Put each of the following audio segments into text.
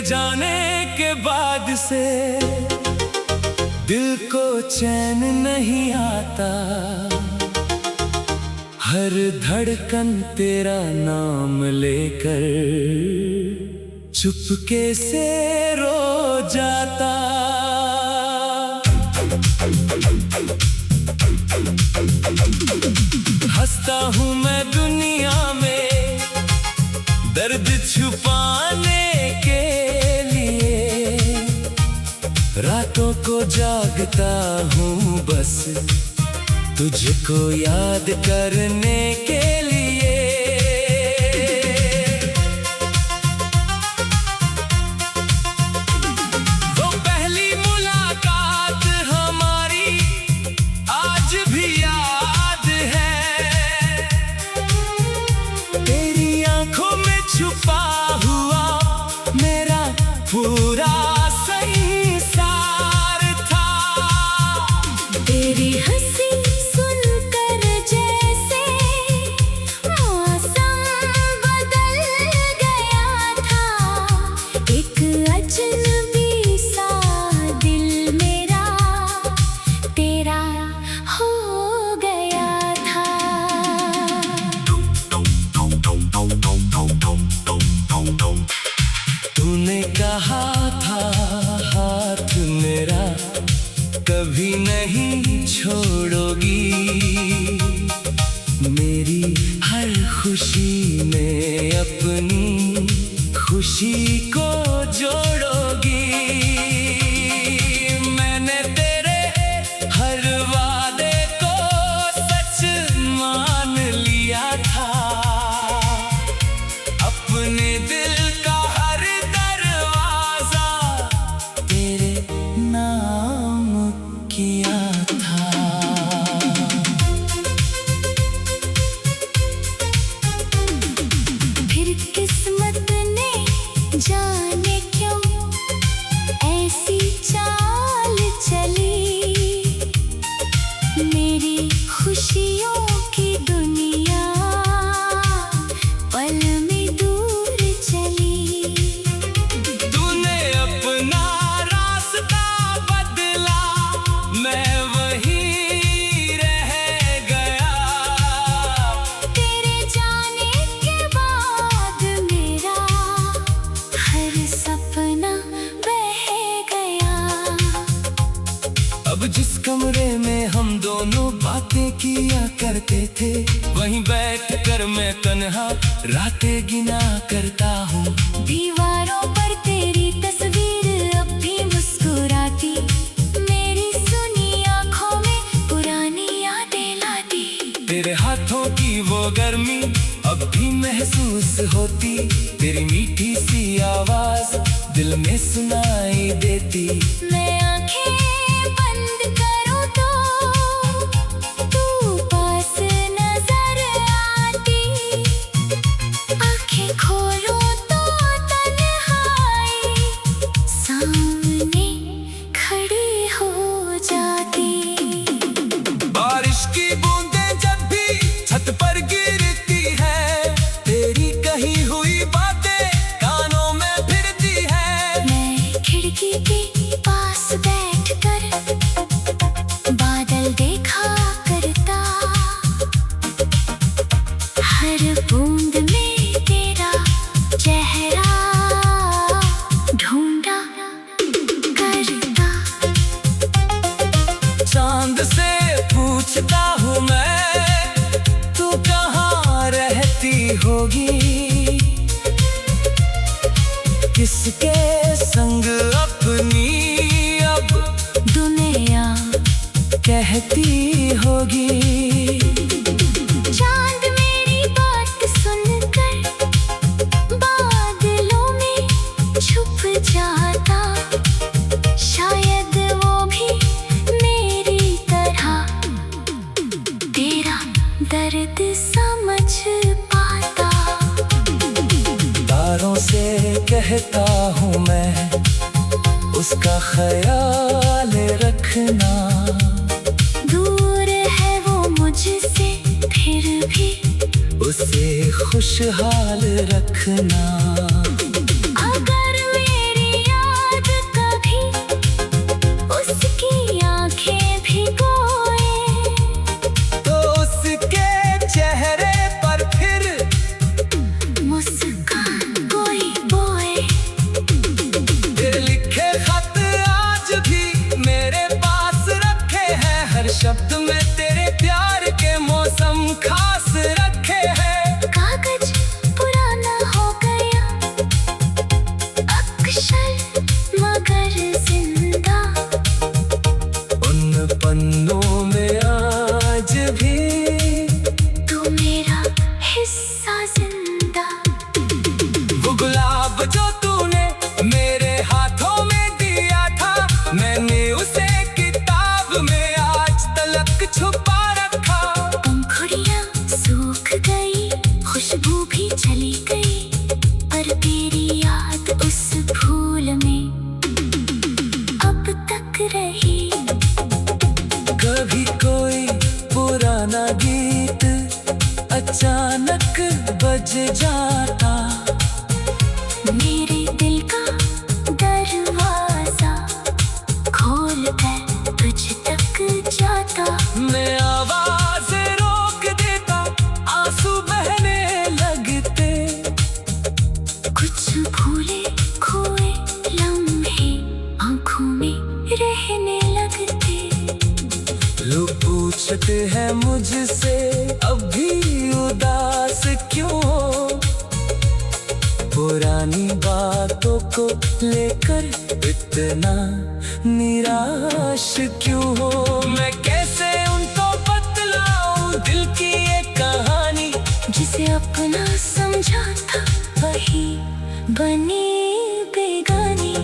जाने के बाद से दिल को चैन नहीं आता। हर धड़कन तेरा नाम लेकर चुपके से रो जाता। हंसता हूँ मैं दुनिया में दर्द छुपाने के लिए, रातों को जागता हूँ बस तुझको याद करने के लिए। वो पहली मुलाकात हमारी आज भी याद है। तेरी आंखों में छुपा हुआ मेरा पूरा संसार था। तेरी हंसी सुनकर जैसे मौसम बदल गया था। एक अजनबी सा दिल मेरा तेरा हो गया था। तूने कहा था हाथ मेरा कभी नहीं छोड़ोगी, मेरी हर खुशी में अपनी खुशी को जोड़ोगी। मैंने तेरे हर वादे को सच मान लिया था। अपने दिल का हर दरवाजा तेरे नाम किया था। फिर किस्मत ने जाने क्यों ऐसी चाल चली, मेरी खुशियों की दुनिया पल में दूर चली। तूने अपना रास्ता बदला, मैं वहीं रह गया। तेरे जाने के बाद मेरा हर सपना बह गया। अब जिस कमरे में हम दोनों बातें किया करते थे, वहीं बैठकर मैं तन्हा रातें गिना करता हूँ। दीवारों पर तेरी तस्वीर अब भी मुस्कुराती, मेरी सुनी आंखों में पुरानी यादें लाती। तेरे हाथों की वो गर्मी अब भी महसूस होती, तेरी मीठी सी आवाज दिल में सुनाई देती। मैं आंखें बंद करूं तो तू पास नजर आती, आंखें खोलूं तो तन्हाई सामने खड़ी हो जाती। बारिश की बूंदें जब भी छत पर गिरती है, तेरी कही हुई बातें कानों में फिरती है। मैं खिड़की के पास बैठकर बादल देखा करता, हर बूंद में तेरा चेहरा ढूंढा करता। चांद से पूछता हूँ मैं, तू कहाँ रहती होगी, किसके संग अपनी अब दुनिया कहती होगी। चांद मेरी बात सुनकर बादलों में छुप जाता, शायद वो भी मेरी तरह तेरा दर्द समझ पाता। तारों से कहता हूँ मैं, उसका ख्याल रखना। दूर है वो मुझसे फिर भी उसे खुशहाल रखना। अगर मेरी खुदा। वो गुलाब जो तूने मेरे हाथों में दिया था, मैंने उसे किताब में आज तलक छुपा रखा। पंखुड़ियाँ सूख गई, खुशबू भी चली गई, पर तेरी याद उस फूल में अब तक रही। कभी कोई पुराना गीत अचानक बज जाता, मेरे दिल का दरवाजा खोल कर तुझ तक जाता। मैं आवाज रोक देता, आंसू बहने लगते। कुछ भूले खोए लम्हे आंखों में रहने लगते। लोग पूछते हैं मुझसे अब भी उदास क्यों हो, पुरानी बातों को लेकर इतना निराश क्यों हो। मैं कैसे उनको बतलाऊं दिल की ये कहानी, जिसे अपना समझा था वही बनी बेगानी।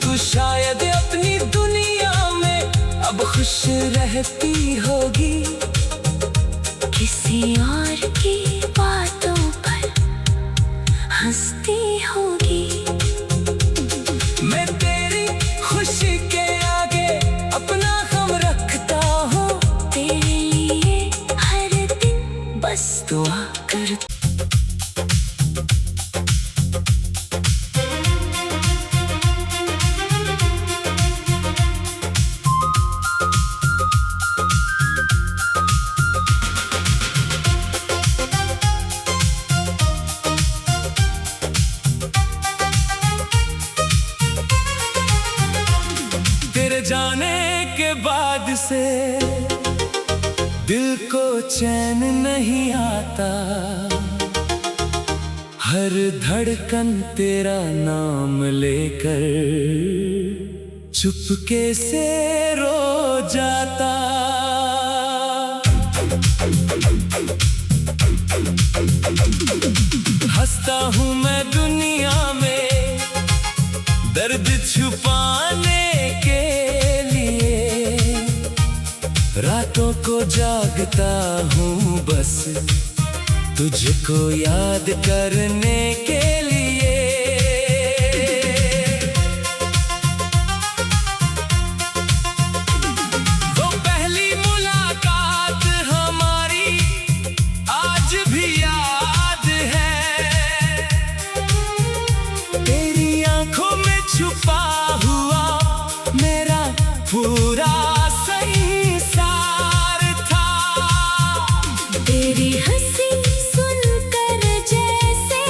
तू शायद अपनी दुनिया में अब खुश रहती होगी, किसी और की बातों पर हंसती होगी। मैं तेरी खुशी के आगे अपना गम रखता हूँ, तेरे लिए हर दिन बस दुआ कर। तेरे जाने के बाद से दिल को चैन नहीं आता, हर धड़कन तेरा नाम लेकर चुपके से रो जाता। हंसता हूँ मैं दुनिया में दर्द छुपाने के लिए, रातों को जागता हूँ बस तुझको याद करने के लिए। वो पहली मुलाकात हमारी आज भी याद है, तेरी आंखों में छुपा हुआ मेरा पूरा संसार था। तेरी हंसी सुनकर जैसे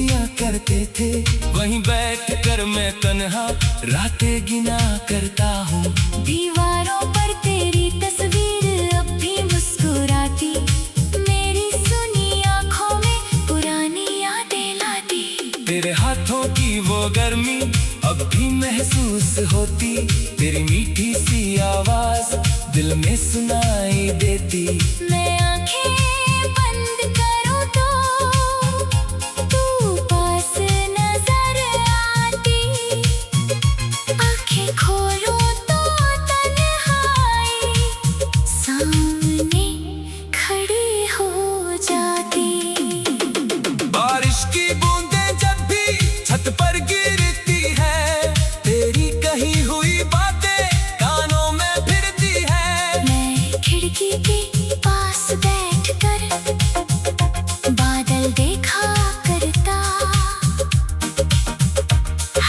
मस्तियाँ करते थे। वहीं बैठ कर मैं तन्हा रातें गिना करता हूँ। दीवारों पर तेरी तस्वीर अब भी मुस्कुराती, मेरी सुनी आंखों में पुरानी यादें लाती। तेरे हाथों की वो गर्मी अब भी महसूस होती, तेरी मीठी सी आवाज दिल में सुनाई देती। मैं आंखें बंद करूं तो तू पास नजर आती, आंखें खोलूं तो तन्हाई सामने खड़ी हो जाती। बारिश की बूंदें जब भी छत पर गिरती है, तेरी कही हुई बातें कानों में फिरती है। मैं खिड़की के पास बैठकर बादल देखा करता,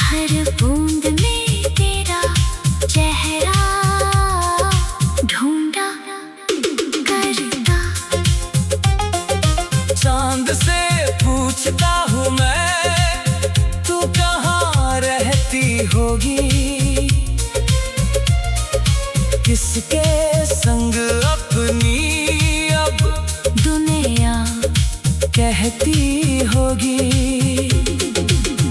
हर बूंद में तेरा चेहरा ढूंढा करता। चांद से पूछता हूँ मैं, तू कहाँ रहती होगी, किसके संग अपनी अब दुनिया कहती होगी।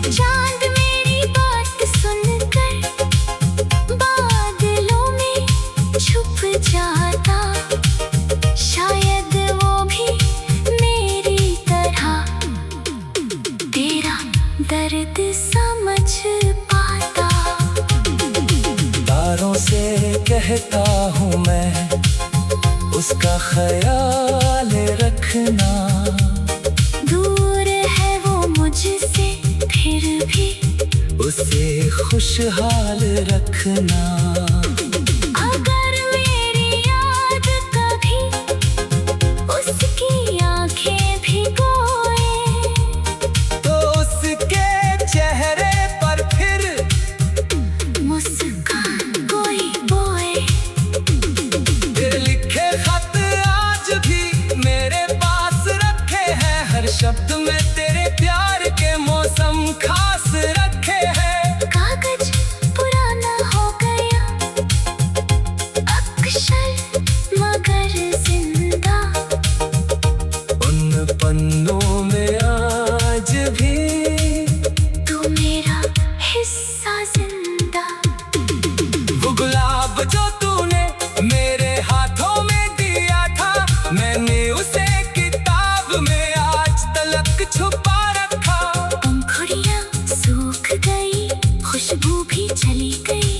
चांद मेरी बात सुनकर बादलों में छुप जाता, शायद वो भी मेरी तरह तेरा दर्द समझ पाता। तारों से कहता हूँ मैं, उसका ख्याल रखना। दूर है वो मुझसे फिर भी उसे खुशहाल रखना। अगर मेरी याद कभी उसकी आंखें भिगोए, तो उसके चेहरे पर फिर मुस्कान कोई बोए। तेरे लिखे खत आज भी मेरे पास रखे हैं, हर शब्द में तेरे प्यार के मौसम खास रखे हैं। कागज पुराना हो गया अक्षर मगर जिंदा, उन पन्नों में आज भी तू मेरा हिस्सा जिंदा। वो गुलाब जो तूने मेरे हाथों में दिया था, मैंने उसे किताब में आज तलक छुपा रखा। पंखुड़ियाँ सूख गई, खुशबू भी चली गई,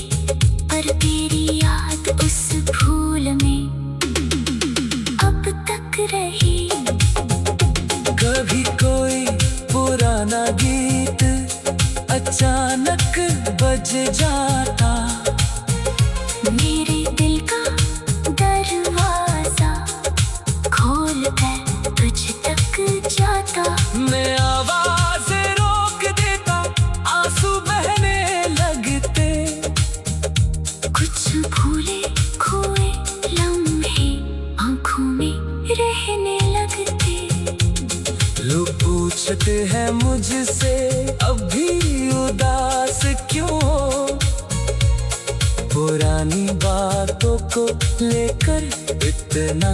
पर तेरी याद उस फूल में अब तक रही। कभी कोई पुराना गीत अचानक बज जाता, मेरे दिल का दरवाजा खोल कर तुझ तक जाता। मैं आवाज रोक देता, आंसू बहने लगते। कुछ भूले खोए लम्हे आंखों में रहने लगते। लोग पूछते हैं मुझसे अब भी उदास क्यों, पुरानी बातों को लेकर इतना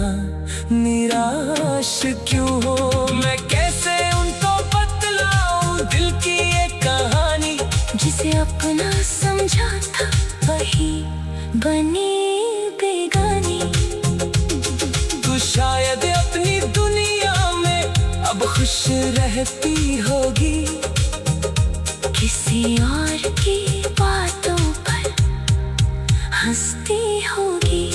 निराश क्यों हो। मैं कैसे उनको बतलाऊं दिल की ये कहानी, जिसे अपना समझा था वही बनी बेगानी। तू शायद अपनी दुनिया में अब खुश रहती होगी, किसी और की बातों पर हंसती होगी।